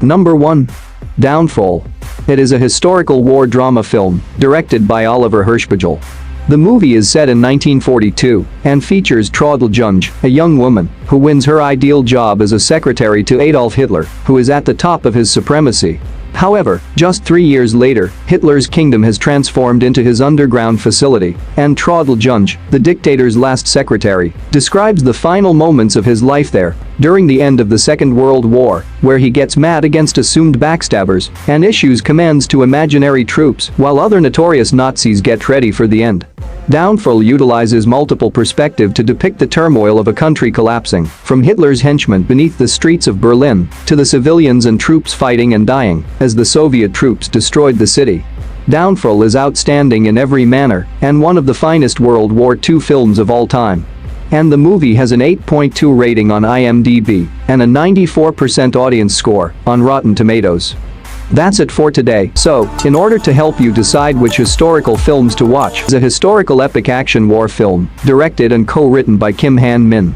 Number 1. Downfall. It is a historical war drama film, directed by Oliver Hirschbiegel. The movie is set in 1942 and features Traudl Junge, a young woman who wins her ideal job as a secretary to Adolf Hitler, who is at the top of his supremacy. However, just 3 years later, Hitler's kingdom has transformed into his underground facility, and Traudl Junge, the dictator's last secretary, describes the final moments of his life there, during the end of the Second World War, where he gets mad against assumed backstabbers and issues commands to imaginary troops while other notorious Nazis get ready for the end. Downfall utilizes multiple perspectives to depict the turmoil of a country collapsing, from Hitler's henchmen beneath the streets of Berlin to the civilians and troops fighting and dying as the Soviet troops destroyed the city. Downfall is outstanding in every manner and one of the finest World War II films of all time. And the movie has an 8.2 rating on IMDb and a 94% audience score on Rotten Tomatoes. That's it for today. So, in order to help you decide which historical films to watch, is a historical epic action war film, directed and co-written by Kim Han-min.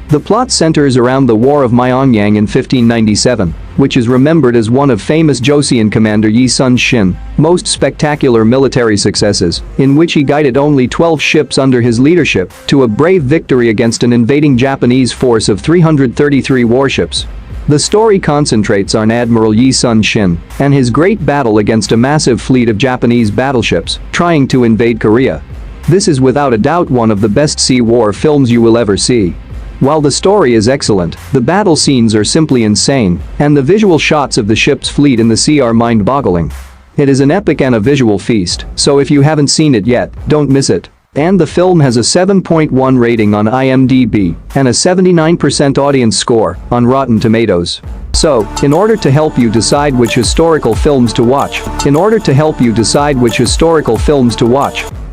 The plot centers around the War of Myeongnyang in 1597, which is remembered as one of famous Joseon commander Yi Sun-shin most spectacular military successes, in which he guided only 12 ships under his leadership to a brave victory against an invading Japanese force of 333 warships. The story concentrates on Admiral Yi Sun-shin and his great battle against a massive fleet of Japanese battleships trying to invade Korea. This is without a doubt one of the best sea war films you will ever see. While the story is excellent, the battle scenes are simply insane, and the visual shots of the ship's fleet in the sea are mind-boggling. It is an epic and a visual feast, so if you haven't seen it yet, don't miss it. And the film has a 7.1 rating on IMDb and a 79% audience score on Rotten Tomatoes. So, in order to help you decide which historical films to watch,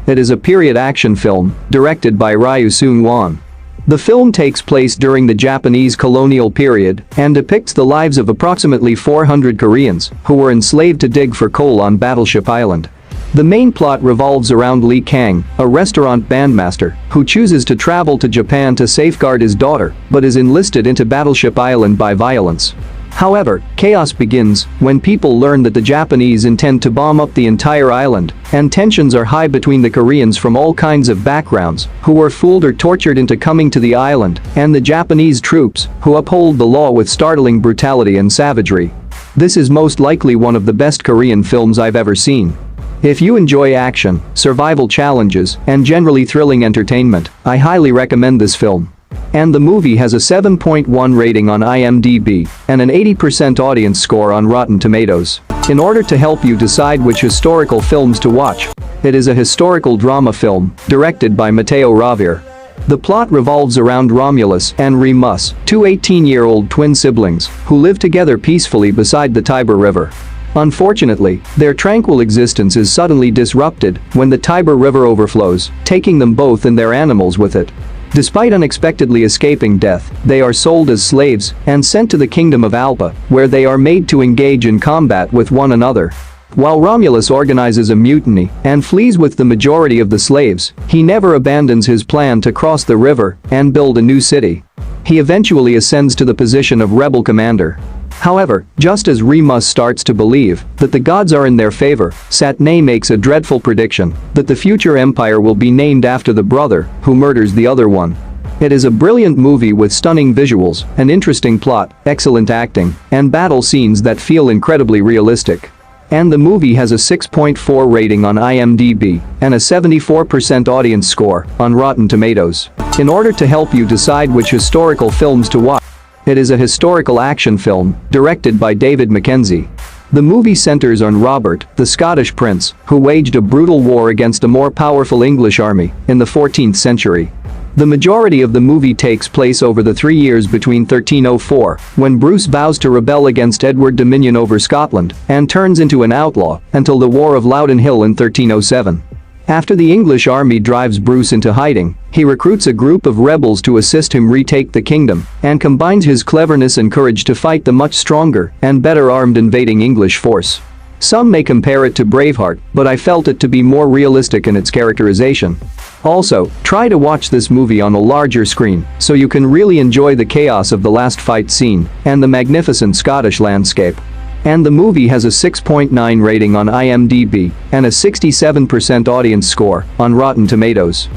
it is a period action film directed by Ryu Seung-won. The film takes place during the Japanese colonial period and depicts the lives of approximately 400 Koreans who were enslaved to dig for coal on Battleship Island. The main plot revolves around Lee Kang, a restaurant bandmaster who chooses to travel to Japan to safeguard his daughter but is enlisted into Battleship Island by violence. However, chaos begins when people learn that the Japanese intend to bomb up the entire island, and tensions are high between the Koreans from all kinds of backgrounds who were fooled or tortured into coming to the island and the Japanese troops who uphold the law with startling brutality and savagery. This is most likely one of the best Korean films I've ever seen. If you enjoy action, survival challenges, and generally thrilling entertainment, I highly recommend this film. And the movie has a 7.1 rating on IMDb and an 80% audience score on Rotten Tomatoes. In order to help you decide which historical films to watch, it is a historical drama film directed by Matteo Ravir. The plot revolves around Romulus and Remus, two 18-year-old twin siblings who live together peacefully beside the Tiber River. Unfortunately, their tranquil existence is suddenly disrupted when the Tiber River overflows, taking them both and their animals with it. Despite unexpectedly escaping death, they are sold as slaves and sent to the kingdom of Alba, where they are made to engage in combat with one another. While Romulus organizes a mutiny and flees with the majority of the slaves, he never abandons his plan to cross the river and build a new city. He eventually ascends to the position of rebel commander. However, just as Remus starts to believe that the gods are in their favor, Satney makes a dreadful prediction that the future empire will be named after the brother who murders the other one. It is a brilliant movie with stunning visuals, an interesting plot, excellent acting, and battle scenes that feel incredibly realistic. And the movie has a 6.4 rating on IMDb and a 74% audience score on Rotten Tomatoes. In order to help you decide which historical films to watch, it is a historical action film directed by David Mackenzie. The movie centers on Robert, the Scottish prince, who waged a brutal war against a more powerful English army in the 14th century. The majority of the movie takes place over the 3 years between 1304, when Bruce vows to rebel against Edward's dominion over Scotland and turns into an outlaw, until the War of Loudon Hill in 1307. After the English army drives Bruce into hiding, he recruits a group of rebels to assist him retake the kingdom and combines his cleverness and courage to fight the much stronger and better armed invading English force. Some may compare it to Braveheart, but I felt it to be more realistic in its characterization. Also, try to watch this movie on a larger screen so you can really enjoy the chaos of the last fight scene and the magnificent Scottish landscape. And the movie has a 6.9 rating on IMDb and a 67% audience score on Rotten Tomatoes.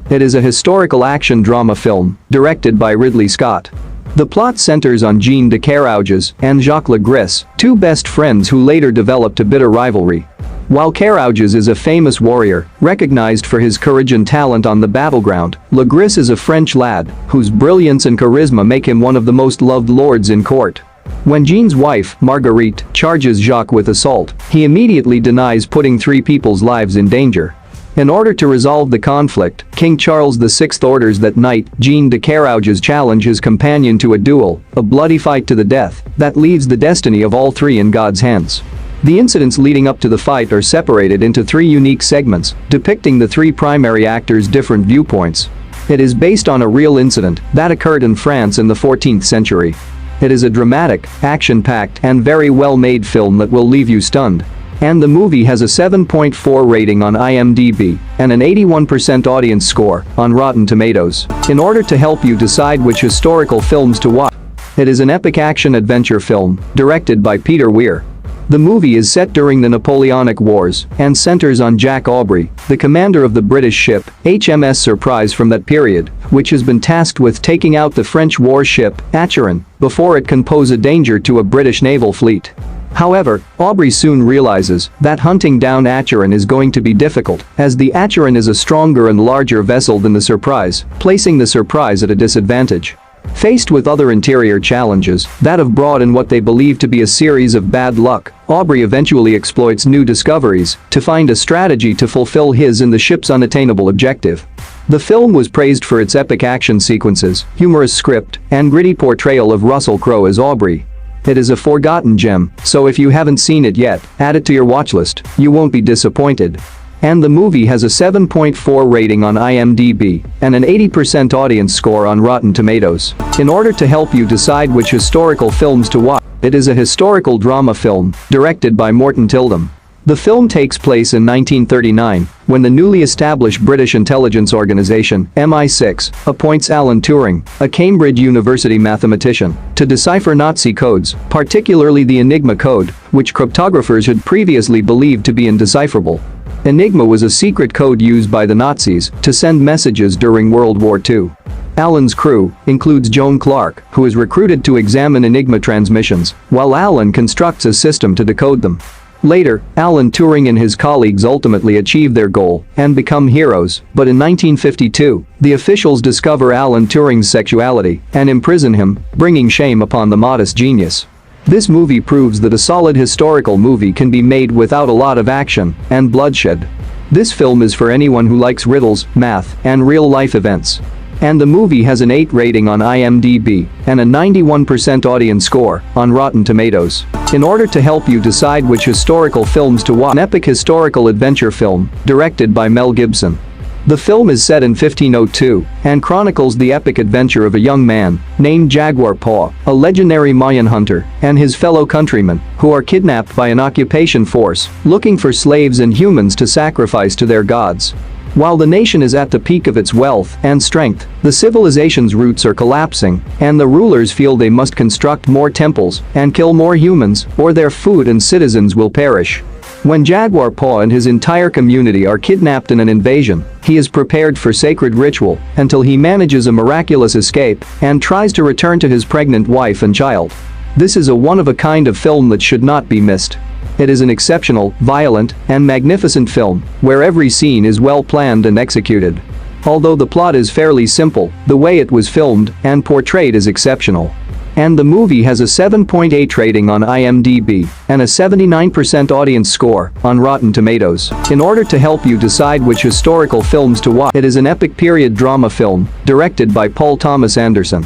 It is a historical action drama film directed by Ridley Scott. The plot centers on Jean de Carrouges and Jacques Legris, two best friends who later developed a bitter rivalry. While Carrouges is a famous warrior, recognized for his courage and talent on the battleground, Legris is a French lad whose brilliance and charisma make him one of the most loved lords in court. When Jean's wife, Marguerite, charges Jacques with assault, he immediately denies putting three people's lives in danger. In order to resolve the conflict, King Charles VI orders that Knight Jean de Carrouges challenge his companion to a duel, a bloody fight to the death that leaves the destiny of all three in God's hands. The incidents leading up to the fight are separated into three unique segments, depicting the three primary actors' different viewpoints. It is based on a real incident that occurred in France in the 14th century. It is a dramatic, action-packed, and very well-made film that will leave you stunned. And the movie has a 7.4 rating on IMDb and an 81% audience score on Rotten Tomatoes. In order to help you decide which historical films to watch, it is an epic action-adventure film directed by Peter Weir. The movie is set during the Napoleonic Wars and centers on Jack Aubrey, the commander of the British ship HMS Surprise from that period, which has been tasked with taking out the French warship Acheron before it can pose a danger to a British naval fleet. However, Aubrey soon realizes that hunting down Acheron is going to be difficult, as the Acheron is a stronger and larger vessel than the Surprise, placing the Surprise at a disadvantage. Faced with other interior challenges that have brought in what they believe to be a series of bad luck, Aubrey eventually exploits new discoveries to find a strategy to fulfill his and the ship's unattainable objective. The film was praised for its epic action sequences, humorous script, and gritty portrayal of Russell Crowe as Aubrey. It is a forgotten gem, so if you haven't seen it yet, add it to your watchlist, you won't be disappointed. And the movie has a 7.4 rating on IMDb and an 80% audience score on Rotten Tomatoes. In order to help you decide which historical films to watch, it is a historical drama film directed by Morton Tildum. The film takes place in 1939, when the newly established British intelligence organization, MI6, appoints Alan Turing, a Cambridge University mathematician, to decipher Nazi codes, particularly the Enigma code, which cryptographers had previously believed to be indecipherable. Enigma was a secret code used by the Nazis to send messages during World War II. Alan's crew includes Joan Clark, who is recruited to examine Enigma transmissions, while Alan constructs a system to decode them. Later, Alan Turing and his colleagues ultimately achieve their goal and become heroes, but in 1952, the officials discover Alan Turing's sexuality and imprison him, bringing shame upon the modest genius. This movie proves that a solid historical movie can be made without a lot of action and bloodshed. This film is for anyone who likes riddles, math, and real-life events. And the movie has an 8 rating on IMDb and a 91% audience score on Rotten Tomatoes. In order to help you decide which historical films to watch, an epic historical adventure film directed by Mel Gibson. The film is set in 1502 and chronicles the epic adventure of a young man named Jaguar Paw, a legendary Mayan hunter, and his fellow countrymen who are kidnapped by an occupation force looking for slaves and humans to sacrifice to their gods. While the nation is at the peak of its wealth and strength, the civilization's roots are collapsing, and the rulers feel they must construct more temples and kill more humans, or their food and citizens will perish. When Jaguar Paw and his entire community are kidnapped in an invasion, he is prepared for sacred ritual until he manages a miraculous escape and tries to return to his pregnant wife and child. This is a one-of-a-kind of film that should not be missed. It is an exceptional, violent, and magnificent film where every scene is well planned and executed. Although the plot is fairly simple, the way it was filmed and portrayed is exceptional. And the movie has a 7.8 rating on IMDb and a 79% audience score on Rotten Tomatoes. In order to help you decide which historical films to watch, it is an epic period drama film directed by Paul Thomas Anderson.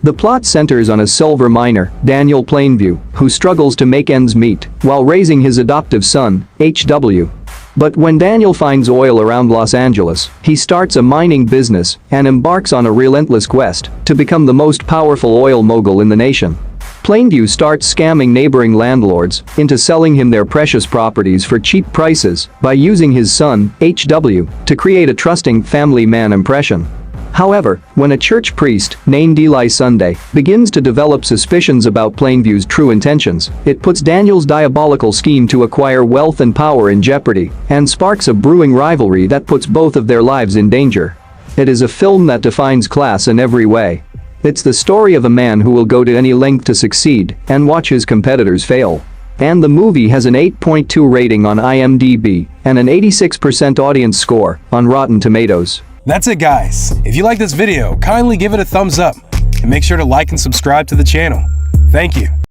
The plot centers on a silver miner, Daniel Plainview, who struggles to make ends meet while raising his adoptive son, H.W. But when Daniel finds oil around Los Angeles, he starts a mining business and embarks on a relentless quest to become the most powerful oil mogul in the nation. Plainview starts scamming neighboring landlords into selling him their precious properties for cheap prices by using his son, H.W., to create a trusting family man impression. However, when a church priest, named Eli Sunday, begins to develop suspicions about Plainview's true intentions, it puts Daniel's diabolical scheme to acquire wealth and power in jeopardy, and sparks a brewing rivalry that puts both of their lives in danger. It is a film that defines class in every way. It's the story of a man who will go to any length to succeed and watch his competitors fail. And the movie has an 8.2 rating on IMDb and an 86% audience score on Rotten Tomatoes. That's it, guys. If you like this video, kindly give it a thumbs up and make sure to like and subscribe to the channel. Thank you.